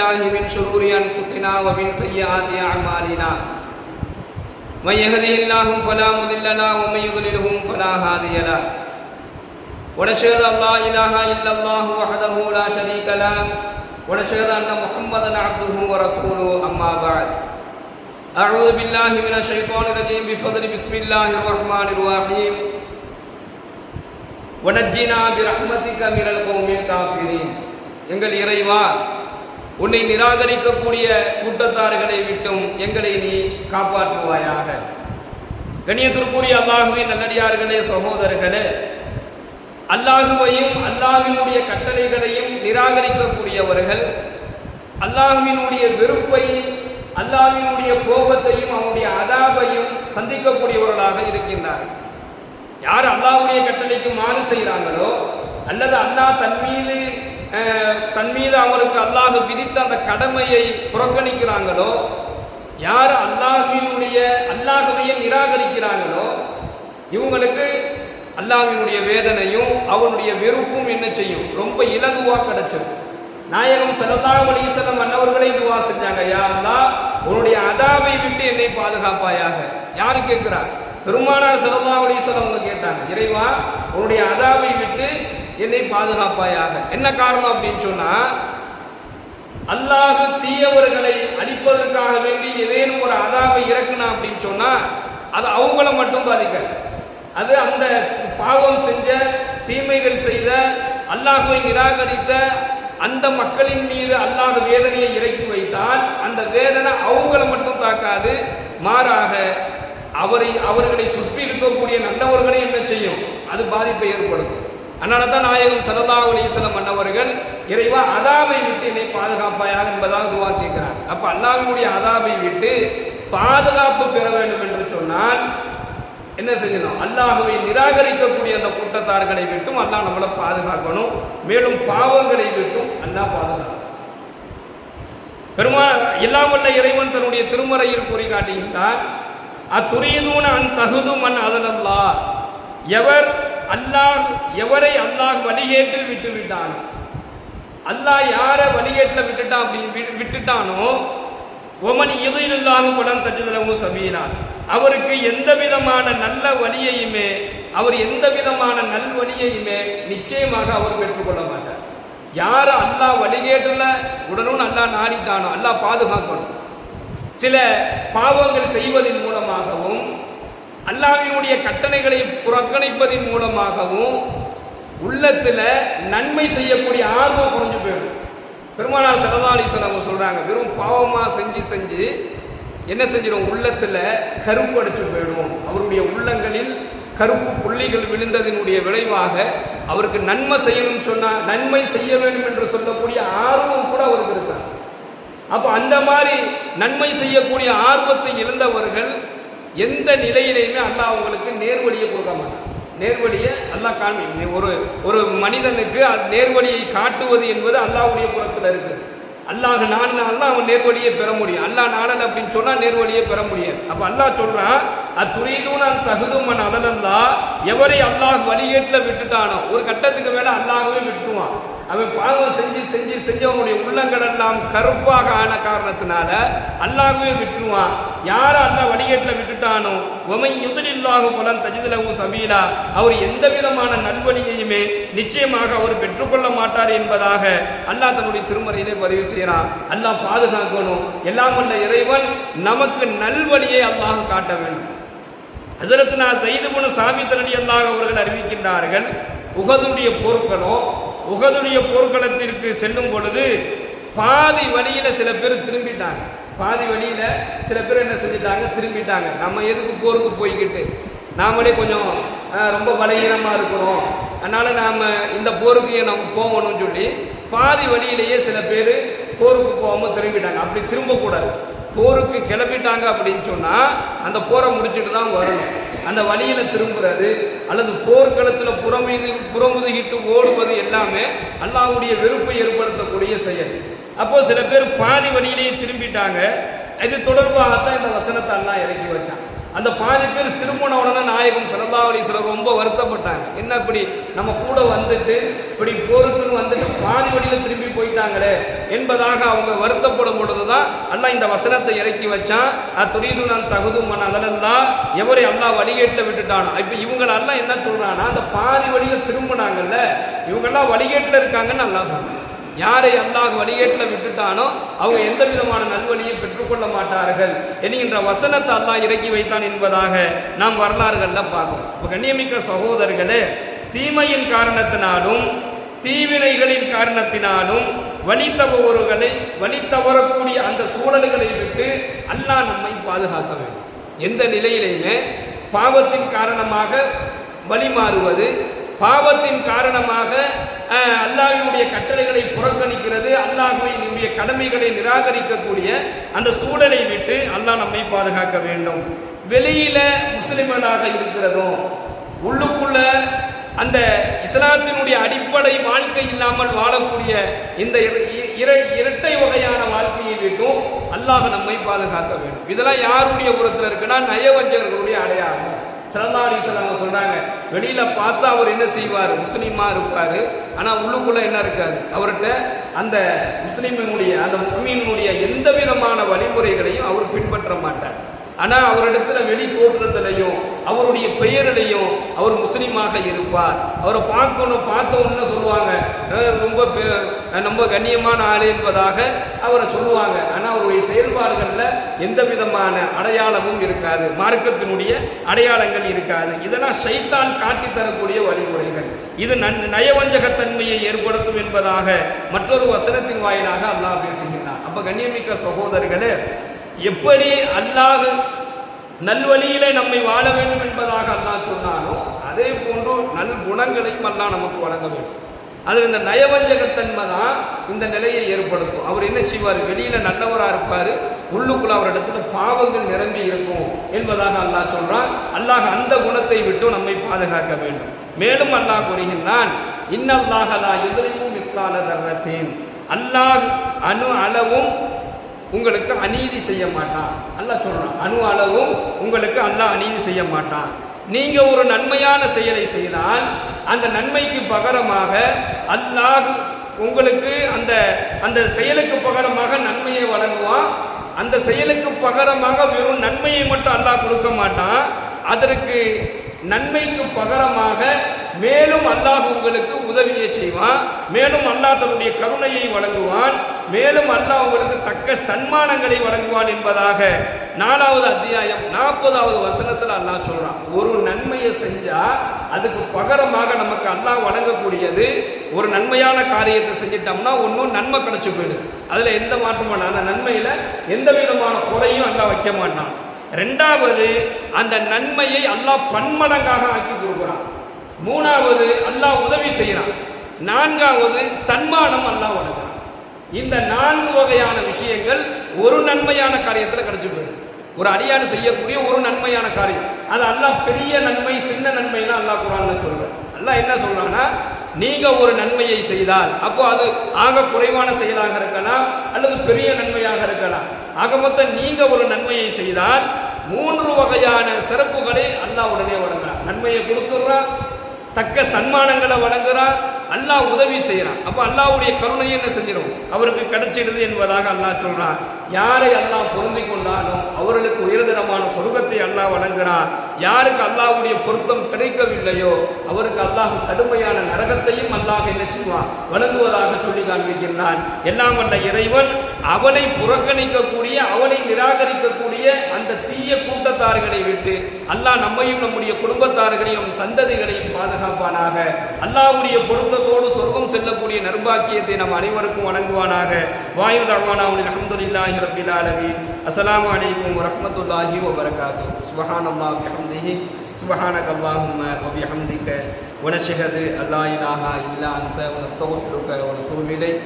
بالله من شرور أنفسنا ومن سيئات أعمالنا من يهده الله فلا مضل له ومن يضلله فلا هادي له ونشهد أن لا إله إلا الله وحده لا شريك له ونشهد أن محمدا عبده ورسوله أما بعد أعوذ بالله من الشيطان الرجيم بفضل بسم الله الرحمن الرحيم وَنَجِّنَا بِرَحْمَتِكَ مِنَ الْقَوْمِ الْكَافِرِينَ எங்கள் இறைவா, உன்னை நிராகரிக்கக்கூடிய கூட்டத்தார்களை விட்டும் எங்களை நீ காப்பாற்றுவாயாக. கண்ணியத்திற்குரிய அல்லாஹ்வின் நல்லடியார்களே, சகோதரர்களே, அல்லாஹ்வையும் அல்லாஹ்வினுடைய கட்டளைகளையும் நிராகரிக்கக்கூடியவர்கள் அல்லாஹ்வினுடைய வெறுப்பை, அல்லாஹ்வினுடைய கோபத்தையும் அவனுடைய அதாபையும் சந்திக்கக்கூடியவர்களாக இருக்கின்றார்கள். யார் அல்லாஹ்வுடைய கட்டளைக்கு மாறு செய்கிறாங்களோ, அல்லது அல்லாஹ் தன் மீது அவருக்கு அல்லாஹ் விதித்த அந்த கடமையை புறக்கணிக்கிறாங்களோ, யார் அல்லாஹ்வையே நிராகரிக்கிறாங்களோ, இவங்களுக்கு அல்லாஹ்வினுடைய வேதனையும் அவனுடைய வெறுப்பும் என்ன செய்யும்? ரொம்ப இலகுவா கிடைச்சிடும். நாயகம் ஸல்லல்லாஹு அலைஹி வஸல்லம் அன்னவர்களை துஆ செஞ்சாங்க, யா அல்லாஹ், உன்னுடைய அதாபை விட்டு என்னை பாதுகாப்பாயாக. யாரு கேட்கிறார்? பெருமானார் ஸல்லல்லாஹு அலைஹி வஸல்லம் அவங்க கேட்டாங்க, இறைவா, உன்னுடைய அதாபை விட்டு என்னை பாதுகாப்பாயாக. என்ன காரணம் அப்படின்னு சொன்னா, அல்லாஹ் தீயவர்களை அழிப்பதற்காக வேண்டி ஏதேனும் ஒரு அதாபை இறக்குனா அப்படின்னு சொன்னா அது அவங்கள மட்டும் பாதிக்காது. அது அந்த பாவம் செஞ்ச, தீமைகள் செய்த, அல்லாஹ்வை நிராகரித்த அந்த மக்களின் மீது அல்லாஹ் வேதனையை இறக்கி வைத்தால் அந்த வேதனை அவங்கள மட்டும் தாக்காது, மாறாக அவர்களை சுற்றி இருக்கக்கூடிய நல்லவர்களை என்ன செய்யும்? அது பாதிப்பை ஏற்படுத்தும். அதனால தான் நாயகம் ஸல்லல்லாஹு அலைஹி வஸல்லம் அன்னவர்கள், இறைவா, அதாபை விட்டு என்னை பாதுகாப்பாயாக என்பதாக துஆ கேட்கிறார். அப்ப அல்லாஹ்வுடைய அதாபை விட்டு பாதுகாப்பு பெற வேண்டும் என்று சொன்னால் என்ன செய்யணும்? அல்லாஹ்வை நிராகரிக்கக்கூடிய அந்த கூட்டத்தார்களை விட்டும் அல்லாஹ் நம்மளை பாதுகாக்கணும். மேலும் பாவங்களை விட்டும் அல்லாஹ் பாதுகாக்கணும். எல்லாம் வல்ல இறைவன் தன்னுடைய திருமறையில் கூறி காட்டுகின்றார், அத்துரீதுன அன் தகுது மன் அதலல்லாஹ், எவரை அல்லாஹ் வழிகேட்டில் விட்டு விட்டானோ, அல்லாஹ் யாரை வழிகேட்டில் விட்டுட்டானோ, ஒமன் யுதில்லாஹு ஃபலன் தஜித லஹு சபீலா, அவருக்கு எந்த விதமான நல்வழியையுமே நிச்சயமாக அவர் பெற்றுக்கொள்ள மாட்டார். யார் அல்லாஹ் வழிகேட்டில் உடனும் அல்லாஹ் நாடிட்டானோ அல்லாஹ் பாதுகாக்கணும். சில பாவங்கள் செய்வதன் மூலமாகவும் அல்லாஹ்வினுடைய கட்டளைகளை புறக்கணிப்பதன் மூலமாகவும் உள்ளத்துல நன்மை செய்யக்கூடிய ஆர்வம் குறைஞ்சு போயிடும். பெருமானார் ஸல்லல்லாஹு அலைஹி வஸல்லம் சொல்றாங்க, வெறும் பாவமா செஞ்சு என்ன செஞ்சிடும்? உள்ளத்துல கருப்பு அடிச்சு போயிடும். அவருடைய உள்ளங்களில் கருப்பு புள்ளிகள் விழுந்ததனுடைய விளைவாக அவருக்கு நன்மை செய்யணும் சொன்னா, நன்மை செய்ய வேண்டும் என்று சொல்லக்கூடிய ஆர்வம் கூட அவருக்கு இருக்காது. அப்ப அந்த மாதிரி நன்மை செய்யக்கூடிய ஆர்வத்தை இழந்தவர்கள் எந்த நிலையிலையுமே அல்லாஹ் அவங்களுக்கு நேர்வழியை கொடுக்க மாட்டான். நேர்வழியை அல்லாஹ் ஒரு மனிதனுக்கு நேர்வழியை காட்டுவது என்பது அல்லாஹ்வுடைய புறத்தில் இருக்குது. அல்லாஹ் நாடினால்தான் அவன் நேர்வழியை பெற முடியும். அல்லாஹ் நாடல் அப்படின்னு சொன்னா நேர்வழியை பெற முடியாது. அப்ப அல்லாஹ் சொல்றான், அத்துரீதுன அன் தகுது மன் அதலல்லாஹ், எவரை அல்லாஹ் வழிகேட்டில் விட்டுட்டானோ, ஒரு கட்டத்துக்கு மேல அல்லாஹ்வே விட்டுருவான். அவன் பாவம் செஞ்சு அவனுடைய உள்ளங்கள் எல்லாம் கருப்பாக ஆன காரணத்தினால அல்லாஹ்வே விட்டுருவான். யார அல்லாஹ் வழிகேட்டில் விட்டுட்டானோ, ஒமை யுதில்லாஹு ஃபலன் தஜித லஹு சபீலா, அவர் எந்த விதமான நல்வழியையுமே நிச்சயமாக அவர் பெற்றுக்கொள்ள மாட்டார் என்பதாக அல்லாஹ் தன்னுடைய திருமறையிலே பதிவு செய்கிறான். அல்லாஹ் பாதுகாக்கணும். எல்லாம் வல்ல இறைவன் நமக்கு நல்வழியை அல்லாஹ் காட்ட வேண்டும். ஹஸரத்னா ஸைத் இப்னு சாபித் ரலியல்லாஹு அவர்கள் அறிவிக்கின்றார்கள், உஹதுடைய போர்க்களத்திற்கு செல்லும் பொழுது பாதி வழியில சில பேர் திரும்பிட்டாங்க. என்ன செஞ்சிட்டாங்க? திரும்பிட்டாங்க. நம்ம எதுக்கு போருக்கு போய்கிட்டு, நாமளே கொஞ்சம் ரொம்ப பலகீனமா இருக்கிறோம், அதனால நாம இந்த போருக்கு நம்ம போகணும்னு சொல்லி பாதி வழியிலேயே சில பேர் போருக்கு போகாம திரும்பிட்டாங்க. அப்படி திரும்பக்கூடாது. போருக்கு கிளம்பிட்டாங்க அப்படின்னு சொன்னா அந்த போரை முடிச்சுட்டு தான் வரணும். அந்த வழியில திரும்புறது அல்லது போர்க்களத்துல புறமுதுகிட்டு ஓடுவது எல்லாமே அல்லாஹ்வுடைய வெறுப்பை ஏற்படுத்தக்கூடிய செயல். அப்போ சில பேர் பாதி வழியிலேயே திரும்பிட்டாங்க. இது தொடர்பாகத்தான் இந்த வசனத்தை அல்லாஹ் இறக்கி வச்சான். அந்த பாதி பேர் திரும்பின உடனே நாயகம் ஸல்லல்லாஹு அலைஹி வஸல்லம் ரொம்ப வருத்தப்பட்டாங்க. என்ன இப்படி நம்ம கூட வந்துட்டு இப்படி போருக்குன்னு வந்துட்டு பாதி வழியில் திரும்பி போயிட்டாங்களே என்பதாக அவங்க வருத்தப்படும் பொழுதுதான் அல்லாஹ் இந்த வசனத்தை இறக்கி வச்சான். துரீது நான் தகுது மன் அதெல்லாம் எவரை அல்லாஹ் வழிகேட்டில் விட்டுட்டானோ. இப்போ இவங்களை அல்லாஹ் என்ன சொல்றான்னா, அந்த பாதி வழியில் திரும்பினாங்கல்ல இவங்கெல்லாம் வழிகேட்டில் இருக்காங்கன்னு அல்லாஹ் சொல்றான். யாரை அல்லாஹ் வழிகேட்டில் விட்டுட்டானோ அவங்க எந்த விதமான நல்வழியை பெற்றுக்கொள்ள மாட்டார்கள் என்கின்ற வசனத்தை அல்லாஹ் இறக்கி வைத்தான் என்பதாக நாம் வரலாறுகள்ல பார்க்கிறோம். இப்போ கண்ணியமிக்க சகோதரர்களே, தீமையின் காரணத்தினாலும் தீவினைகளின் காரணத்தினாலும் வழி தவறக்கூடிய அந்த சூழல்களை விட்டு அல்லாஹ் நம்மை பாதுகாக்க வேண்டும். எந்த நிலையிலையுமே பாவத்தின் காரணமாக வழி மாறுவது, பாவத்தின் காரணமாக அல்லாஹ்வுடைய கட்டளைகளை புறக்கணிக்கிறது, அல்லாஹ்வுடைய கடமைகளை நிராகரிக்கக்கூடிய அந்த சூழலை விட்டு அல்லாஹ் நம்மை பாதுகாக்க வேண்டும். வெளியில முஸ்லிம்களாக இருக்கிறதும் உள்ளுக்குள்ள அந்த இஸ்லாத்தினுடைய அடிப்படை வாழ்க்கை இல்லாமல் வாழக்கூடிய இந்த இரட்டை வகையான வாழ்க்கையை விட்டும் அல்லாஹ் நம்மை பாதுகாக்க வேண்டும். இதெல்லாம் யாருடைய புறத்தில் இருக்குன்னா நயவஞ்சகர்களுடைய அடையாளம். ஸல்லல்லாஹு அலைஹி வஸல்லம் சொல்றாங்க, வெளியில பார்த்தா அவர் என்ன செய்வார், முஸ்லீமா இருப்பாரு, ஆனா உள்ளுக்குள்ள என்ன இருக்காது, அவர்கிட்ட அந்த முஸ்லீமினுடைய அந்த முஃமினுடைய எந்த விதமான வழிமுறைகளையும் அவர் பின்பற்ற மாட்டார். ஆனா அவரிடத்துல வெளி தோற்றத்திலையும் அவருடைய பெயரிலையும் அவர் முஸ்லீமாக இருப்பார். அவரை பார்த்தோன்னு சொல்லுவாங்க, ரொம்ப கண்ணியமான ஆளு என்பதாக அவரை சொல்லுவாங்க. ஆனா அவருடைய செயல்பாடுகள்ல எந்த விதமான அடையாளமும் இருக்காது, மார்க்கத்தினுடைய அடையாளங்கள் இருக்காது. இதெல்லாம் ஷைத்தான் காட்டி தரக்கூடிய வழிமுறைகள். இது நயவஞ்சகத்தன்மையை ஏற்படுத்தும் என்பதாக மற்றொரு வசனத்தின் வாயிலாக அல்லாஹ் பேசுகிறார். அப்ப கண்ணியமிக்க சகோதரர்களே, எப்படி அல்லாஹ் நல்வழியிலே நம்மை வாழ வேண்டும் என்பதாக அல்லாஹ் சொன்னானோ அதே போன்று நல் குணங்களையும் அல்லாஹ் நமக்கு வழங்க வேண்டும். அதில் இந்த நயவஞ்சகத்தன்மை தான் இந்த நிலையை ஏற்படுத்தும். அவர் என்ன செய்வார், வெளியில நல்லவராக இருப்பார், உள்ளுக்குள்ள அவரிடத்துல பாவங்கள் நிரம்பி இருக்கும் என்பதாக அல்லாஹ் சொல்றான். அல்லாஹ் அந்த குணத்தை விட்டு நம்மை பாதுகாக்க வேண்டும். மேலும் அல்லாஹ் கூறுகின்றான், இன்னல்லாஹ லா யுத்லிமு மிஸ்கால தர்ரத்தின், அல்லாஹ் அணு அளவும் உங்களுக்கு அநீதி செய்ய மாட்டான். அல்லாஹ் சொல்றான், அணு அளவும் உங்களுக்கு அல்லாஹ் அநீதி செய்ய மாட்டான். நீங்க ஒரு நன்மையான செயலை செய்தால் அந்த நன்மைக்கு பகரமாக அல்லாஹ் உங்களுக்கு அந்த செயலுக்கு பகரமாக நன்மையை வழங்குவான். அந்த செயலுக்கு பகரமாக வெறும் நன்மையை மட்டும் அல்லாஹ் கொடுக்க மாட்டான், அதற்கு நன்மைக்கு பகரமாக மேலும் அல்லாஹ் உங்களுக்கு உதவியை செய்வான், மேலும் அல்லாஹ் தன்னுடைய கருணையை வழங்குவான், மேலும் அல்லாஹ் உங்களுக்கு தக்க சன்மானங்களை வழங்குவான் என்பதாக 4வது அத்தியாயம் 40வது வசனத்தில் அல்லாஹ் சொல்றான். ஒரு நன்மையை செஞ்சா அதுக்கு பகரமாக நமக்கு அல்லாஹ் வழங்கக்கூடியது, ஒரு நன்மையான காரியத்தை செஞ்சிட்டோம்னா ஒன்றும் நன்மை கிடைச்சு போயிடுது, அதுல எந்த மாற்றமான அந்த நன்மையில எந்த விதமான குறையும் அல்லாஹ் வைக்க மாட்டான். 2வது அந்த நன்மையை அல்லாஹ் பன்மடங்காக ஆக்கி கொடுக்குறான். 3வது அல்லாஹ் உதவி செய்யறான். 4வது சன்மானம் அல்லாஹ் வழங்குறான். இந்த 4 வகையான விஷயங்கள் ஒரு நன்மையான காரியத்தில் கிடைச்சு போயிடும். ஒரு அடியான் செய்யக்கூடிய ஒரு நன்மையான காரியம், அது அல்லாஹ் பெரிய நன்மை சின்ன நன்மைனா அல்லாஹ் குர்ஆன்ல சொல்றான். அல்லாஹ் என்ன சொல்றான்னா, நீங்க ஒரு நன்மையை செய்தால் அப்போ அது ஆக குறைவான செயலாக இருக்கலாம் அல்லது பெரிய நன்மையாக இருக்கலாம், ஆக மொத்தம் நீங்க ஒரு நன்மையை செய்தால் 3 வகையான சிறப்புகளை அல்லாஹ் உடனே வழங்குறான். நன்மையை கொடுத்துடுறான், தக்க சன்மானங்களை வழங்குறான், அல்லாஹ் உதவி செய்யறான். அப்ப அல்லாஹ்வுடைய கருணையை என்ன செஞ்சிடும், அவருக்கு கிடைச்சிடுது என்பதாக அல்லாஹ் சொல்றான். யாரை அல்லாஹ் பொருந்தி கொண்டானோ அவர்களுக்கு உயர்தரமான சொர்க்கத்தை அல்லாஹ் வழங்குறான். யாருக்கு அல்லாஹ்வுடைய பொருத்தம் கிடைக்கவில்லையோ அவருக்கு அல்லாஹ் கடுமையான நரகத்தையும் அல்லாஹ் என்ன செய்வான், வழங்குவதாக சொல்லி காண்பிக்கின்றான். எல்லாம் வல்ல இறைவன் அவனை புறக்கணிக்கக்கூடிய அவனை நிராகரிக்கக்கூடிய அந்த தீய கூட்டத்தார்களை விட்டு அல்லாஹ் நம்மையும் நம்முடைய குடும்பத்தார்களையும் சந்ததிகளையும் பாதுகாப்பானாக. அல்லாஹ்வுடைய பொருத்தத்தோடு சொர்க்கம் செல்லக்கூடிய நற்பாக்கியத்தை நம் அனைவருக்கும் வழங்குவானாக. வாயு தஅவானா அல்ஹம்துலில்லாஹி ரப்பில் ஆலமீன். அஸ்ஸலாமு அலைக்கும் வரஹ்மத்துல்லாஹி வபரகாத்துஹு. சுப்ஹானல்லாஹி வபிஹம்திஹி சுப்ஹானக்கல்லாஹும்ம வபிஹம்திக வனஷ்ஹது அல்லா இலாஹா இல்லா அன்த வனஸ்தக்ஃபிருக வனதூபு இலைக்.